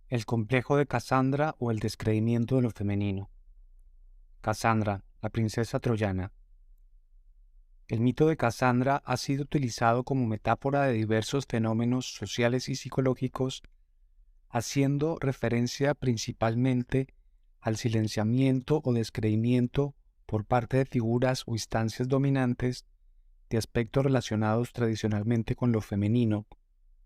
El complejo de Casandra o el descreimiento de lo femenino. Casandra, la princesa troyana. El mito de Casandra ha sido utilizado como metáfora de diversos fenómenos sociales y psicológicos, haciendo referencia principalmente al silenciamiento o descreimiento por parte de figuras o instancias dominantes de aspectos relacionados tradicionalmente con lo femenino,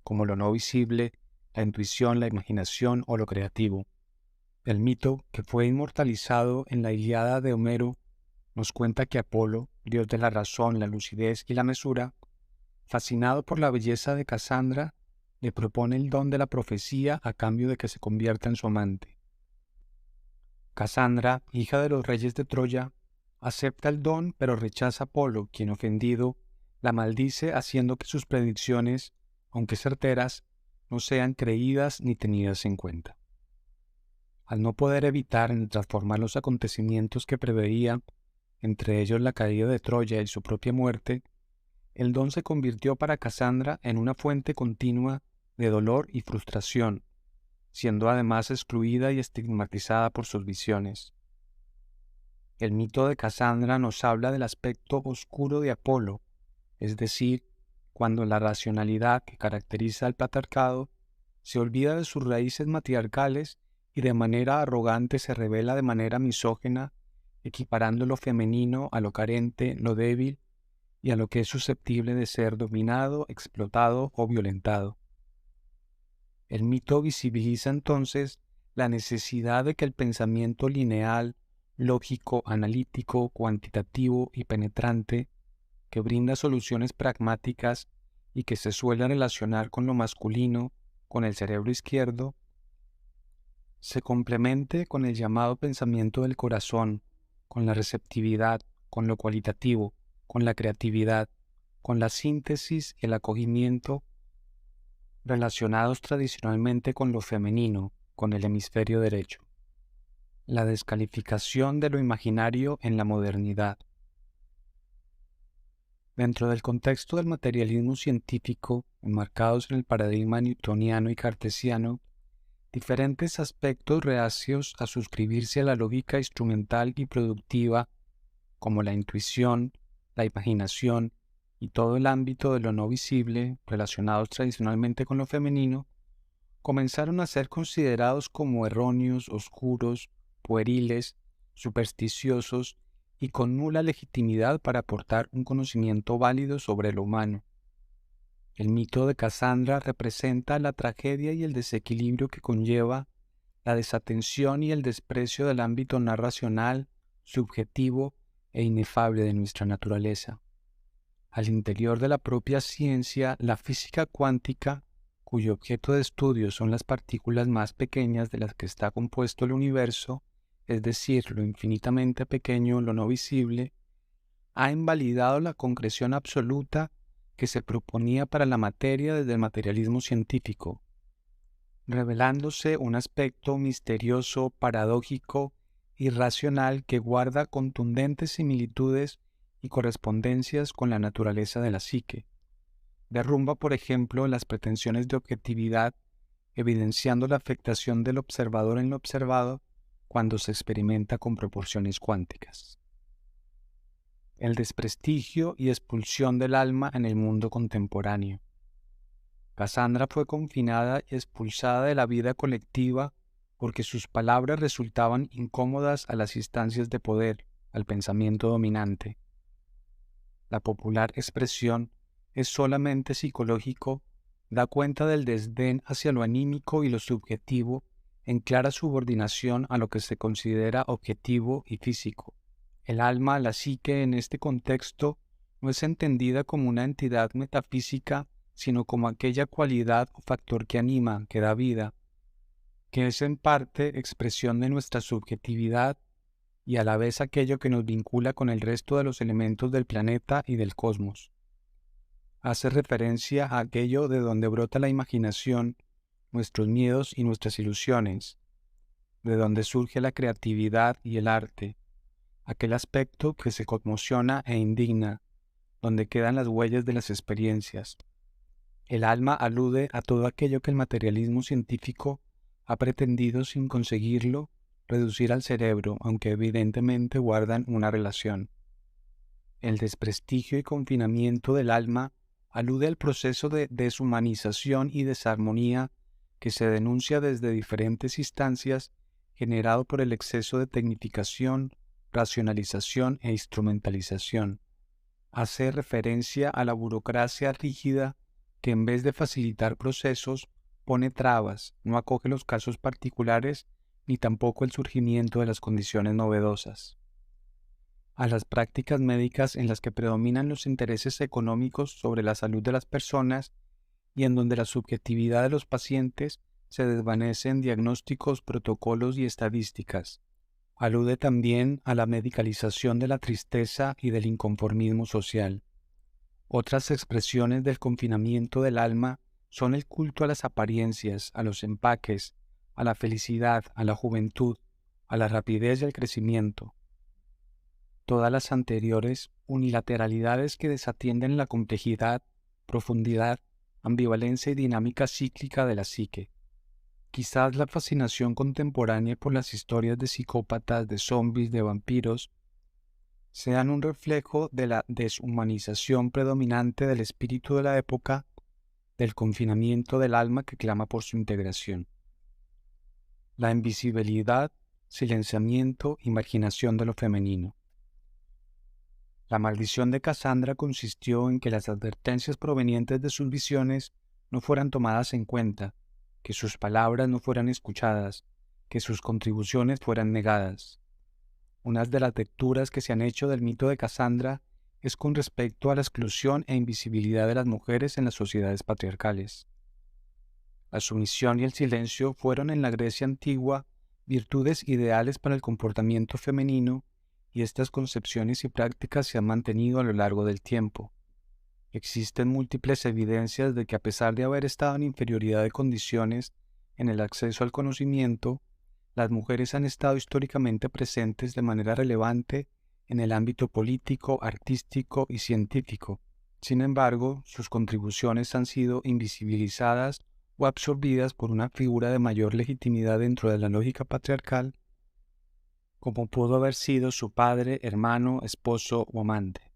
como lo no visible, la intuición, la imaginación o lo creativo. El mito, que fue inmortalizado en la Ilíada de Homero, nos cuenta que Apolo, dios de la razón, la lucidez y la mesura, fascinado por la belleza de Casandra, le propone el don de la profecía a cambio de que se convierta en su amante. Casandra, hija de los reyes de Troya, acepta el don pero rechaza a Apolo, quien ofendido, la maldice haciendo que sus predicciones, aunque certeras, no sean creídas ni tenidas en cuenta. Al no poder evitar en transformar los acontecimientos que preveía, entre ellos la caída de Troya y su propia muerte, el don se convirtió para Casandra en una fuente continua de dolor y frustración, siendo además excluida y estigmatizada por sus visiones. El mito de Casandra nos habla del aspecto oscuro de Apolo, es decir, cuando la racionalidad que caracteriza al patriarcado se olvida de sus raíces matriarcales y de manera arrogante se revela de manera misógina, equiparando lo femenino a lo carente, lo débil y a lo que es susceptible de ser dominado, explotado o violentado. El mito visibiliza entonces la necesidad de que el pensamiento lineal, lógico, analítico, cuantitativo y penetrante, que brinda soluciones pragmáticas y que se suele relacionar con lo masculino, con el cerebro izquierdo, se complemente con el llamado pensamiento del corazón, con la receptividad, con lo cualitativo, con la creatividad, con la síntesis y el acogimiento relacionados tradicionalmente con lo femenino, con el hemisferio derecho. La descalificación de lo imaginario en la modernidad. Dentro del contexto del materialismo científico, enmarcados en el paradigma newtoniano y cartesiano, diferentes aspectos reacios a suscribirse a la lógica instrumental y productiva, como la intuición, la imaginación y todo el ámbito de lo no visible, relacionados tradicionalmente con lo femenino, comenzaron a ser considerados como erróneos, oscuros, pueriles, supersticiosos y con nula legitimidad para aportar un conocimiento válido sobre lo humano. El mito de Casandra representa la tragedia y el desequilibrio que conlleva la desatención y el desprecio del ámbito narracional, subjetivo e inefable de nuestra naturaleza. Al interior de la propia ciencia, la física cuántica, cuyo objeto de estudio son las partículas más pequeñas de las que está compuesto el universo, es decir, lo infinitamente pequeño, lo no visible, ha invalidado la concreción absoluta que se proponía para la materia desde el materialismo científico, revelándose un aspecto misterioso, paradójico, irracional que guarda contundentes similitudes y correspondencias con la naturaleza de la psique. Derrumba, por ejemplo, las pretensiones de objetividad, evidenciando la afectación del observador en lo observado cuando se experimenta con proporciones cuánticas. El desprestigio y expulsión del alma en el mundo contemporáneo. Casandra fue confinada y expulsada de la vida colectiva porque sus palabras resultaban incómodas a las instancias de poder, al pensamiento dominante. La popular expresión es solamente psicológico, da cuenta del desdén hacia lo anímico y lo subjetivo en clara subordinación a lo que se considera objetivo y físico. El alma, la psique en este contexto, no es entendida como una entidad metafísica, sino como aquella cualidad o factor que anima, que da vida, que es en parte expresión de nuestra subjetividad y a la vez aquello que nos vincula con el resto de los elementos del planeta y del cosmos. Hace referencia a aquello de donde brota la imaginación, nuestros miedos y nuestras ilusiones, de donde surge la creatividad y el arte, aquel aspecto que se conmociona e indigna, donde quedan las huellas de las experiencias. El alma alude a todo aquello que el materialismo científico ha pretendido, sin conseguirlo, reducir al cerebro, aunque evidentemente guardan una relación. El desprestigio y confinamiento del alma alude al proceso de deshumanización y desarmonía que se denuncia desde diferentes instancias, generado por el exceso de tecnificación, racionalización e instrumentalización. Hace referencia a la burocracia rígida que, en vez de facilitar procesos, pone trabas, no acoge los casos particulares ni tampoco el surgimiento de las condiciones novedosas. A las prácticas médicas en las que predominan los intereses económicos sobre la salud de las personas y en donde la subjetividad de los pacientes se desvanece en diagnósticos, protocolos y estadísticas. Alude también a la medicalización de la tristeza y del inconformismo social. Otras expresiones del confinamiento del alma son el culto a las apariencias, a los empaques, a la felicidad, a la juventud, a la rapidez y al crecimiento. Todas las anteriores unilateralidades que desatienden la complejidad, profundidad, ambivalencia y dinámica cíclica de la psique. Quizás la fascinación contemporánea por las historias de psicópatas, de zombies, de vampiros, sean un reflejo de la deshumanización predominante del espíritu de la época, del confinamiento del alma que clama por su integración. La invisibilidad, silenciamiento y marginación de lo femenino. La maldición de Casandra consistió en que las advertencias provenientes de sus visiones no fueran tomadas en cuenta, que sus palabras no fueran escuchadas, que sus contribuciones fueran negadas. Una de las lecturas que se han hecho del mito de Casandra es con respecto a la exclusión e invisibilidad de las mujeres en las sociedades patriarcales. La sumisión y el silencio fueron en la Grecia antigua virtudes ideales para el comportamiento femenino, y estas concepciones y prácticas se han mantenido a lo largo del tiempo. Existen múltiples evidencias de que, a pesar de haber estado en inferioridad de condiciones en el acceso al conocimiento, las mujeres han estado históricamente presentes de manera relevante en el ámbito político, artístico y científico. Sin embargo, sus contribuciones han sido invisibilizadas o absorbidas por una figura de mayor legitimidad dentro de la lógica patriarcal, como pudo haber sido su padre, hermano, esposo o amante.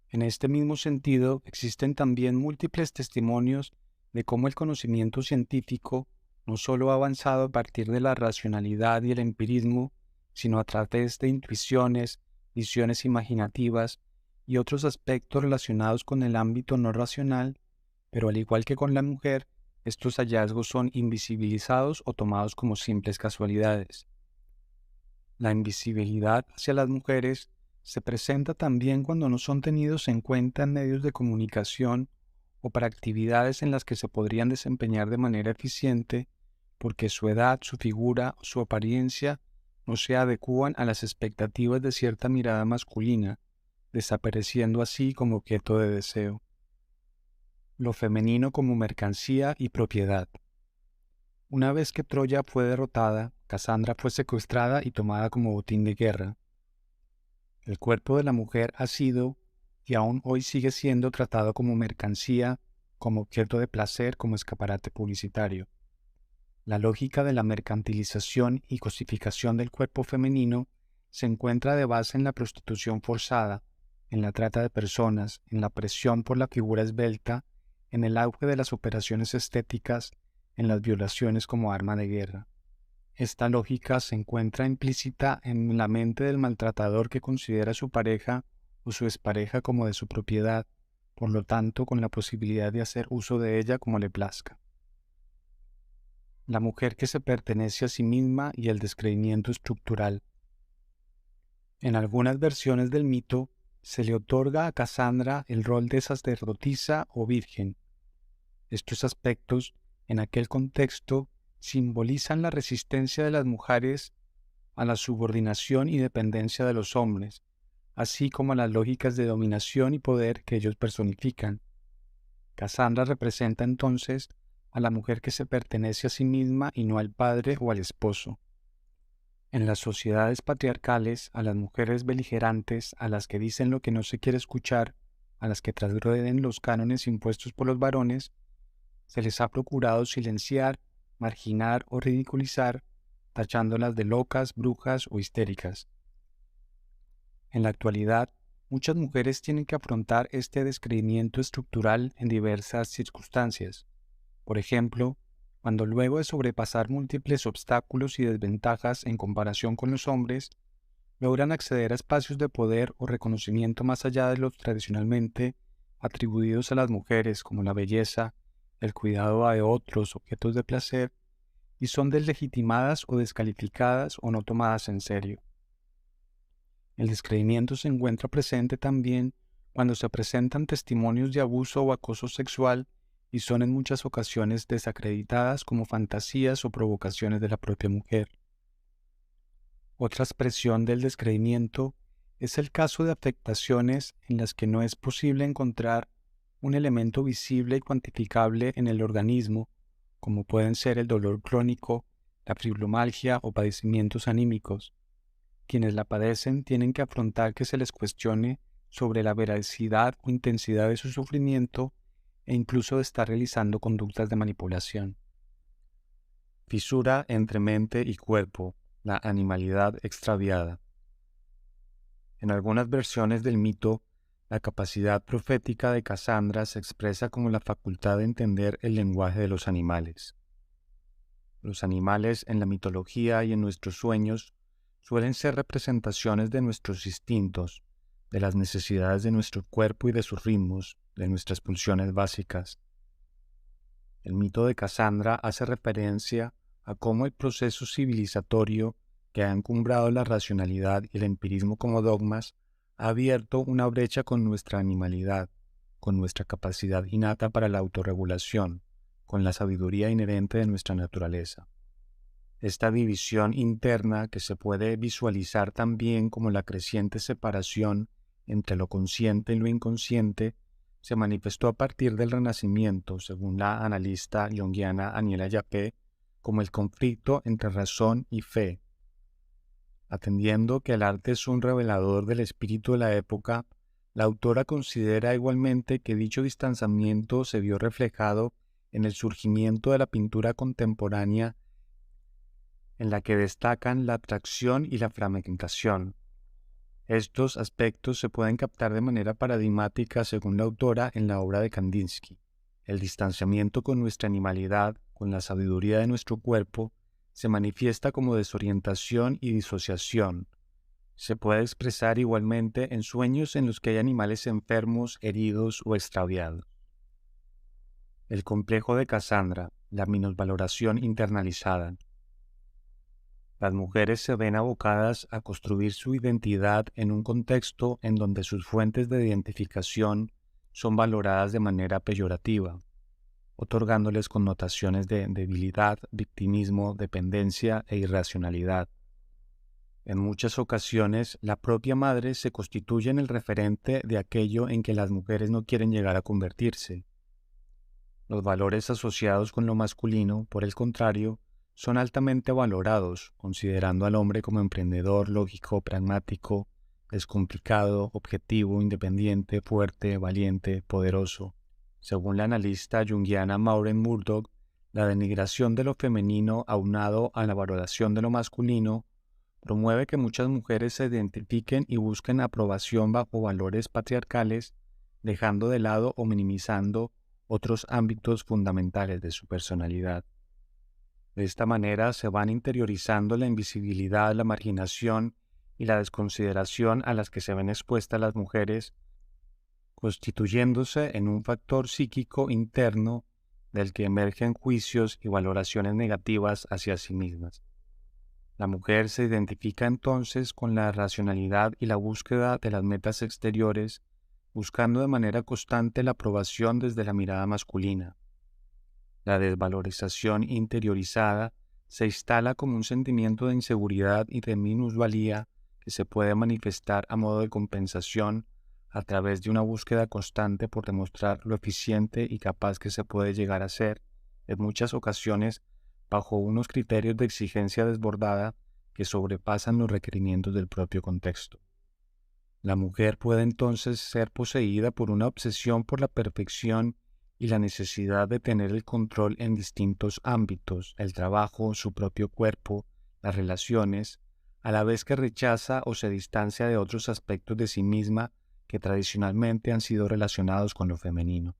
En este mismo sentido, existen también múltiples testimonios de cómo el conocimiento científico no solo ha avanzado a partir de la racionalidad y el empirismo, sino a través de intuiciones, visiones imaginativas y otros aspectos relacionados con el ámbito no racional, pero al igual que con la mujer, estos hallazgos son invisibilizados o tomados como simples casualidades. La invisibilidad hacia las mujeres se presenta también cuando no son tenidos en cuenta en medios de comunicación o para actividades en las que se podrían desempeñar de manera eficiente, porque su edad, su figura o su apariencia no se adecúan a las expectativas de cierta mirada masculina, desapareciendo así como objeto de deseo. Lo femenino como mercancía y propiedad. Una vez que Troya fue derrotada, Casandra fue secuestrada y tomada como botín de guerra. El cuerpo de la mujer ha sido, y aún hoy sigue siendo, tratado como mercancía, como objeto de placer, como escaparate publicitario. La lógica de la mercantilización y cosificación del cuerpo femenino se encuentra de base en la prostitución forzada, en la trata de personas, en la presión por la figura esbelta, en el auge de las operaciones estéticas, en las violaciones como arma de guerra. Esta lógica se encuentra implícita en la mente del maltratador que considera a su pareja o su expareja como de su propiedad, por lo tanto con la posibilidad de hacer uso de ella como le plazca. La mujer que se pertenece a sí misma y el descreimiento estructural. En algunas versiones del mito se le otorga a Casandra el rol de sacerdotisa o virgen. Estos aspectos, en aquel contexto, simbolizan la resistencia de las mujeres a la subordinación y dependencia de los hombres, así como a las lógicas de dominación y poder que ellos personifican. Casandra representa entonces a la mujer que se pertenece a sí misma y no al padre o al esposo. En las sociedades patriarcales, a las mujeres beligerantes, a las que dicen lo que no se quiere escuchar, a las que transgreden los cánones impuestos por los varones, se les ha procurado silenciar marginar o ridiculizar, tachándolas de locas, brujas o histéricas. En la actualidad, muchas mujeres tienen que afrontar este descreimiento estructural en diversas circunstancias. Por ejemplo, cuando luego de sobrepasar múltiples obstáculos y desventajas en comparación con los hombres, logran acceder a espacios de poder o reconocimiento más allá de los tradicionalmente atribuidos a las mujeres, como la belleza, el cuidado de otros objetos de placer, y son deslegitimadas o descalificadas o no tomadas en serio. El descreimiento se encuentra presente también cuando se presentan testimonios de abuso o acoso sexual y son en muchas ocasiones desacreditadas como fantasías o provocaciones de la propia mujer. Otra expresión del descreimiento es el caso de afectaciones en las que no es posible encontrar un elemento visible y cuantificable en el organismo, como pueden ser el dolor crónico, la fibromialgia o padecimientos anímicos. Quienes la padecen tienen que afrontar que se les cuestione sobre la veracidad o intensidad de su sufrimiento e incluso de estar realizando conductas de manipulación. Fisura entre mente y cuerpo, la animalidad extraviada. En algunas versiones del mito, la capacidad profética de Casandra se expresa como la facultad de entender el lenguaje de los animales. Los animales en la mitología y en nuestros sueños suelen ser representaciones de nuestros instintos, de las necesidades de nuestro cuerpo y de sus ritmos, de nuestras pulsiones básicas. El mito de Casandra hace referencia a cómo el proceso civilizatorio que ha encumbrado la racionalidad y el empirismo como dogmas ha abierto una brecha con nuestra animalidad, con nuestra capacidad innata para la autorregulación, con la sabiduría inherente de nuestra naturaleza. Esta división interna, que se puede visualizar también como la creciente separación entre lo consciente y lo inconsciente, se manifestó a partir del Renacimiento, según la analista junguiana Aniela Yapé, como el conflicto entre razón y fe. Atendiendo que el arte es un revelador del espíritu de la época, la autora considera igualmente que dicho distanciamiento se vio reflejado en el surgimiento de la pintura contemporánea, en la que destacan la abstracción y la fragmentación. Estos aspectos se pueden captar de manera paradigmática, según la autora, en la obra de Kandinsky. El distanciamiento con nuestra animalidad, con la sabiduría de nuestro cuerpo, se manifiesta como desorientación y disociación. Se puede expresar igualmente en sueños en los que hay animales enfermos, heridos o extraviados. El complejo de Casandra, la minusvaloración internalizada. Las mujeres se ven abocadas a construir su identidad en un contexto en donde sus fuentes de identificación son valoradas de manera peyorativa, otorgándoles connotaciones de debilidad, victimismo, dependencia e irracionalidad. En muchas ocasiones, la propia madre se constituye en el referente de aquello en que las mujeres no quieren llegar a convertirse. Los valores asociados con lo masculino, por el contrario, son altamente valorados, considerando al hombre como emprendedor, lógico, pragmático, descomplicado, objetivo, independiente, fuerte, valiente, poderoso. Según la analista junguiana Maureen Murdoch, la denigración de lo femenino aunado a la valoración de lo masculino promueve que muchas mujeres se identifiquen y busquen aprobación bajo valores patriarcales, dejando de lado o minimizando otros ámbitos fundamentales de su personalidad. De esta manera se van interiorizando la invisibilidad, la marginación y la desconsideración a las que se ven expuestas las mujeres, constituyéndose en un factor psíquico interno del que emergen juicios y valoraciones negativas hacia sí mismas. La mujer se identifica entonces con la racionalidad y la búsqueda de las metas exteriores, buscando de manera constante la aprobación desde la mirada masculina. La desvalorización interiorizada se instala como un sentimiento de inseguridad y de minusvalía que se puede manifestar a modo de compensación a través de una búsqueda constante por demostrar lo eficiente y capaz que se puede llegar a ser, en muchas ocasiones bajo unos criterios de exigencia desbordada que sobrepasan los requerimientos del propio contexto. La mujer puede entonces ser poseída por una obsesión por la perfección y la necesidad de tener el control en distintos ámbitos, el trabajo, su propio cuerpo, las relaciones, a la vez que rechaza o se distancia de otros aspectos de sí misma que tradicionalmente han sido relacionados con lo femenino.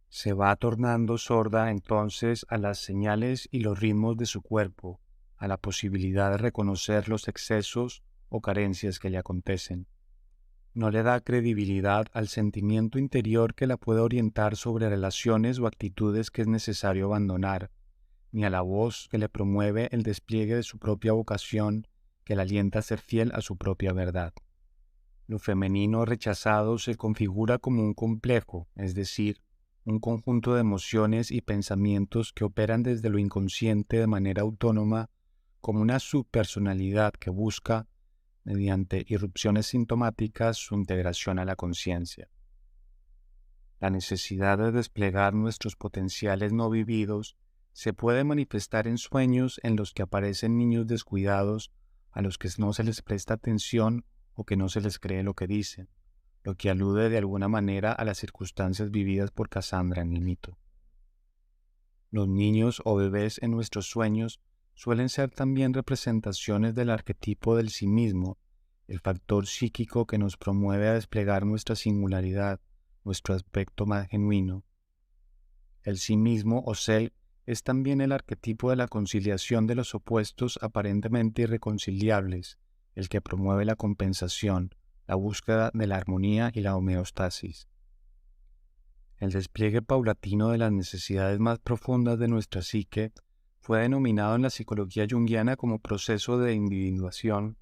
Se va tornando sorda entonces a las señales y los ritmos de su cuerpo, a la posibilidad de reconocer los excesos o carencias que le acontecen. No le da credibilidad al sentimiento interior que la puede orientar sobre relaciones o actitudes que es necesario abandonar, ni a la voz que le promueve el despliegue de su propia vocación, que la alienta a ser fiel a su propia verdad. Lo femenino rechazado se configura como un complejo, es decir, un conjunto de emociones y pensamientos que operan desde lo inconsciente de manera autónoma, como una subpersonalidad que busca, mediante irrupciones sintomáticas, su integración a la conciencia. La necesidad de desplegar nuestros potenciales no vividos se puede manifestar en sueños en los que aparecen niños descuidados a los que no se les presta atención o que no se les cree lo que dicen, lo que alude de alguna manera a las circunstancias vividas por Casandra en el mito. Los niños o bebés en nuestros sueños suelen ser también representaciones del arquetipo del sí mismo, el factor psíquico que nos promueve a desplegar nuestra singularidad, nuestro aspecto más genuino. El sí mismo o self es también el arquetipo de la conciliación de los opuestos aparentemente irreconciliables, el que promueve la compensación, la búsqueda de la armonía y la homeostasis. El despliegue paulatino de las necesidades más profundas de nuestra psique fue denominado en la psicología junguiana como proceso de individuación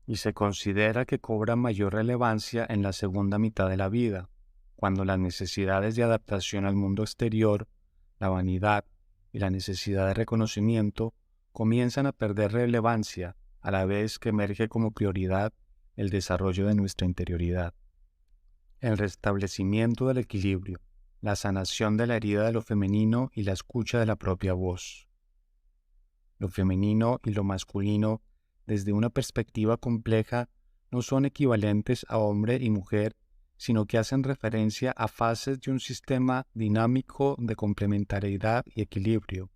y se considera que cobra mayor relevancia en la segunda mitad de la vida, cuando las necesidades de adaptación al mundo exterior, la vanidad y la necesidad de reconocimiento comienzan a perder relevancia a la vez que emerge como prioridad el desarrollo de nuestra interioridad. El restablecimiento del equilibrio, la sanación de la herida de lo femenino y la escucha de la propia voz. Lo femenino y lo masculino, desde una perspectiva compleja, no son equivalentes a hombre y mujer, sino que hacen referencia a fases de un sistema dinámico de complementariedad y equilibrio.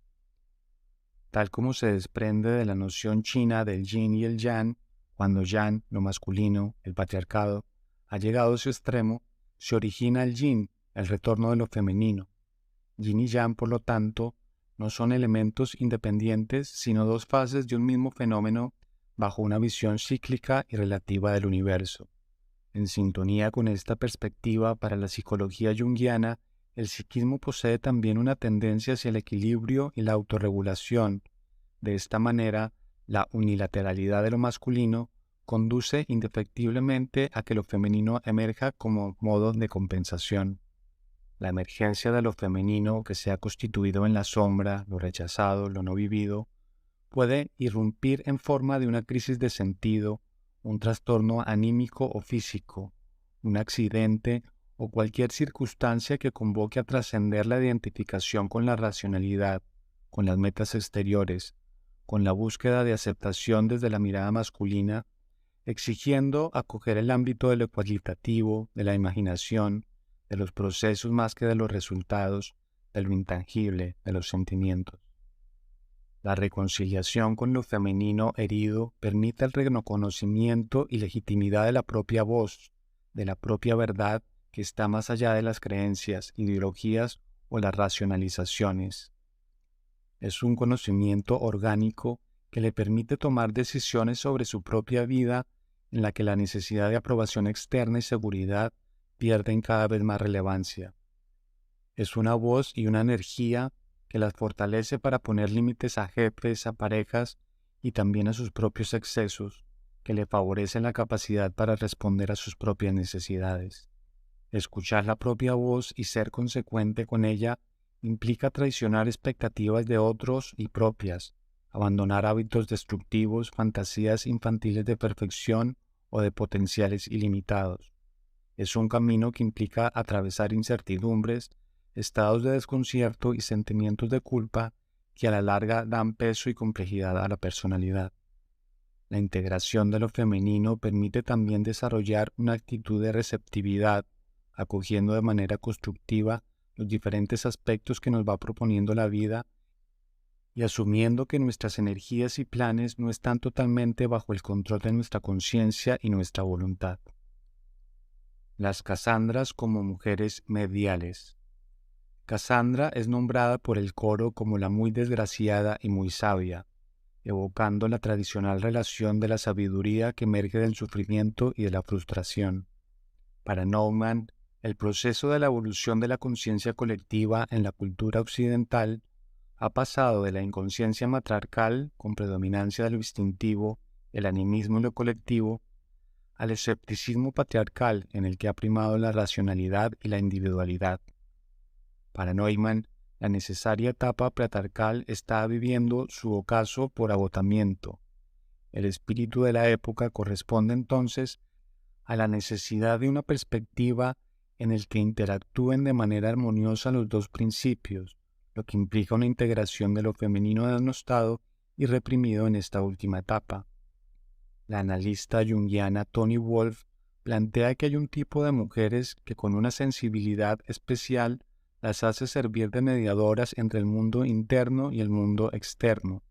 Tal como se desprende de la noción china del yin y el yang, cuando yang, lo masculino, el patriarcado, ha llegado a su extremo, se origina el yin, el retorno de lo femenino. Yin y yang, por lo tanto, no son elementos independientes, sino dos fases de un mismo fenómeno bajo una visión cíclica y relativa del universo. En sintonía con esta perspectiva, para la psicología junguiana, el psiquismo posee también una tendencia hacia el equilibrio y la autorregulación. De esta manera, la unilateralidad de lo masculino conduce indefectiblemente a que lo femenino emerja como modo de compensación. La emergencia de lo femenino que se ha constituido en la sombra, lo rechazado, lo no vivido, puede irrumpir en forma de una crisis de sentido, un trastorno anímico o físico, un accidente o cualquier circunstancia que convoque a trascender la identificación con la racionalidad, con las metas exteriores, con la búsqueda de aceptación desde la mirada masculina, exigiendo acoger el ámbito de lo cualitativo, de la imaginación, de los procesos más que de los resultados, de lo intangible, de los sentimientos. La reconciliación con lo femenino herido permite el reconocimiento y legitimidad de la propia voz, de la propia verdad que está más allá de las creencias, ideologías o las racionalizaciones. Es un conocimiento orgánico que le permite tomar decisiones sobre su propia vida en la que la necesidad de aprobación externa y seguridad pierden cada vez más relevancia. Es una voz y una energía que las fortalece para poner límites a jefes, a parejas y también a sus propios excesos, que le favorecen la capacidad para responder a sus propias necesidades. Escuchar la propia voz y ser consecuente con ella implica traicionar expectativas de otros y propias, abandonar hábitos destructivos, fantasías infantiles de perfección o de potenciales ilimitados. Es un camino que implica atravesar incertidumbres, estados de desconcierto y sentimientos de culpa que a la larga dan peso y complejidad a la personalidad. La integración de lo femenino permite también desarrollar una actitud de receptividad, acogiendo de manera constructiva los diferentes aspectos que nos va proponiendo la vida y asumiendo que nuestras energías y planes no están totalmente bajo el control de nuestra conciencia y nuestra voluntad. Las Casandras como mujeres mediales. Casandra es nombrada por el coro como la muy desgraciada y muy sabia, evocando la tradicional relación de la sabiduría que emerge del sufrimiento y de la frustración. Para Neumann, el proceso de la evolución de la conciencia colectiva en la cultura occidental ha pasado de la inconsciencia matriarcal, con predominancia de lo instintivo, el animismo y lo colectivo, al escepticismo patriarcal, en el que ha primado la racionalidad y la individualidad. Para Neumann, la necesaria etapa patriarcal está viviendo su ocaso por agotamiento. El espíritu de la época corresponde entonces a la necesidad de una perspectiva en el que interactúen de manera armoniosa los dos principios, lo que implica una integración de lo femenino denostado y reprimido en esta última etapa. La analista junguiana Toni Wolff plantea que hay un tipo de mujeres que con una sensibilidad especial las hace servir de mediadoras entre el mundo interno y el mundo externo.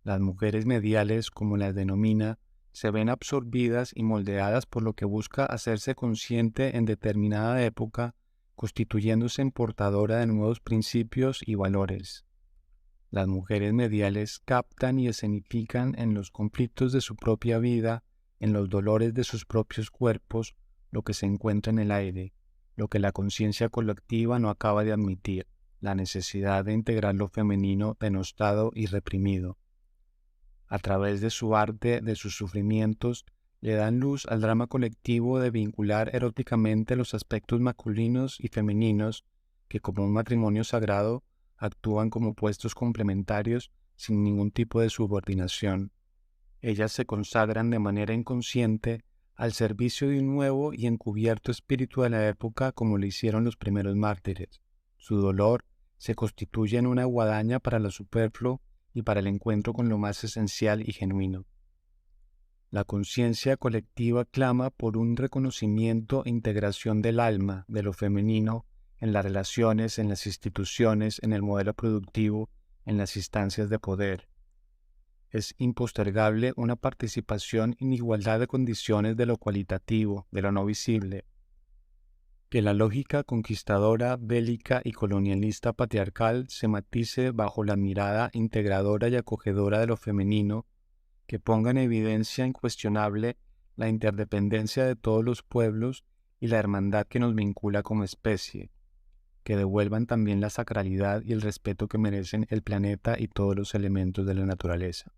Las mujeres mediales, como las denomina, se ven absorbidas y moldeadas por lo que busca hacerse consciente en determinada época, constituyéndose en portadora de nuevos principios y valores. Las mujeres mediales captan y escenifican en los conflictos de su propia vida, en los dolores de sus propios cuerpos, lo que se encuentra en el aire, lo que la conciencia colectiva no acaba de admitir, la necesidad de integrar lo femenino denostado y reprimido. A través de su arte, de sus sufrimientos, le dan luz al drama colectivo de vincular eróticamente los aspectos masculinos y femeninos que, como un matrimonio sagrado, actúan como puestos complementarios sin ningún tipo de subordinación. Ellas se consagran de manera inconsciente al servicio de un nuevo y encubierto espíritu de la época como lo hicieron los primeros mártires. Su dolor se constituye en una guadaña para lo superfluo y para el encuentro con lo más esencial y genuino. La conciencia colectiva clama por un reconocimiento e integración del alma, de lo femenino, en las relaciones, en las instituciones, en el modelo productivo, en las instancias de poder. Es impostergable una participación en igualdad de condiciones de lo cualitativo, de lo no visible. Que la lógica conquistadora, bélica y colonialista patriarcal se matice bajo la mirada integradora y acogedora de lo femenino, que ponga en evidencia incuestionable la interdependencia de todos los pueblos y la hermandad que nos vincula como especie, que devuelvan también la sacralidad y el respeto que merecen el planeta y todos los elementos de la naturaleza.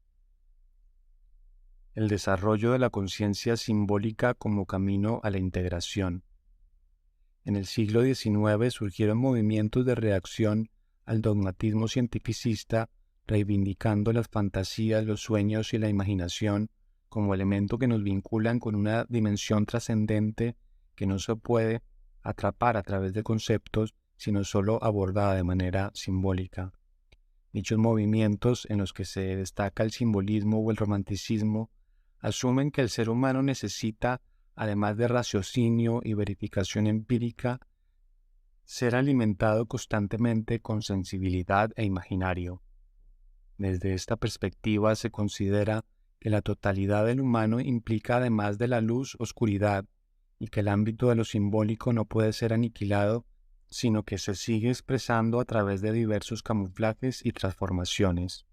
El desarrollo de la conciencia simbólica como camino a la integración. En el siglo XIX surgieron movimientos de reacción al dogmatismo cientificista, reivindicando las fantasías, los sueños y la imaginación como elemento que nos vinculan con una dimensión trascendente que no se puede atrapar a través de conceptos, sino solo abordada de manera simbólica. Dichos movimientos, en los que se destaca el simbolismo o el romanticismo, asumen que el ser humano necesita, además de raciocinio y verificación empírica, ser alimentado constantemente con sensibilidad e imaginario. Desde esta perspectiva se considera que la totalidad del humano implica, además de la luz, oscuridad, y que el ámbito de lo simbólico no puede ser aniquilado, sino que se sigue expresando a través de diversos camuflajes y transformaciones.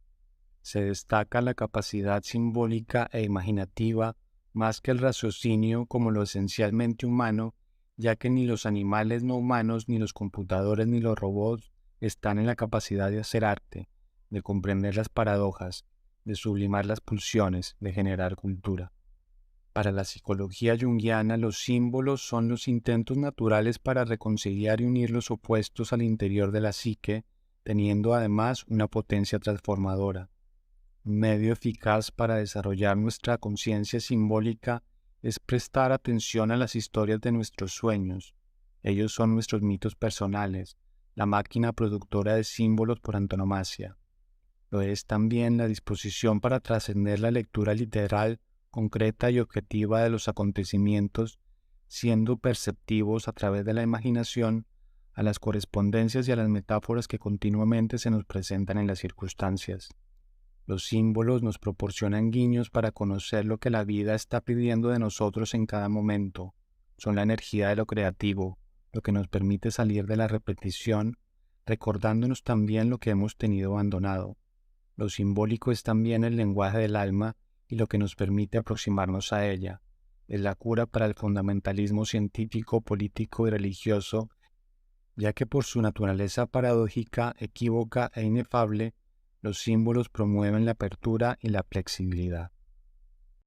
Se destaca la capacidad simbólica e imaginativa más que el raciocinio como lo esencialmente humano, ya que ni los animales no humanos, ni los computadores, ni los robots están en la capacidad de hacer arte, de comprender las paradojas, de sublimar las pulsiones, de generar cultura. Para la psicología junguiana, los símbolos son los intentos naturales para reconciliar y unir los opuestos al interior de la psique, teniendo además una potencia transformadora. Un medio eficaz para desarrollar nuestra conciencia simbólica es prestar atención a las historias de nuestros sueños. Ellos son nuestros mitos personales, la máquina productora de símbolos por antonomasia. Lo es también la disposición para trascender la lectura literal, concreta y objetiva de los acontecimientos, siendo perceptivos a través de la imaginación, a las correspondencias y a las metáforas que continuamente se nos presentan en las circunstancias. Los símbolos nos proporcionan guiños para conocer lo que la vida está pidiendo de nosotros en cada momento. Son la energía de lo creativo, lo que nos permite salir de la repetición, recordándonos también lo que hemos tenido abandonado. Lo simbólico es también el lenguaje del alma y lo que nos permite aproximarnos a ella. Es la cura para el fundamentalismo científico, político y religioso, ya que por su naturaleza paradójica, equívoca e inefable, los símbolos promueven la apertura y la flexibilidad.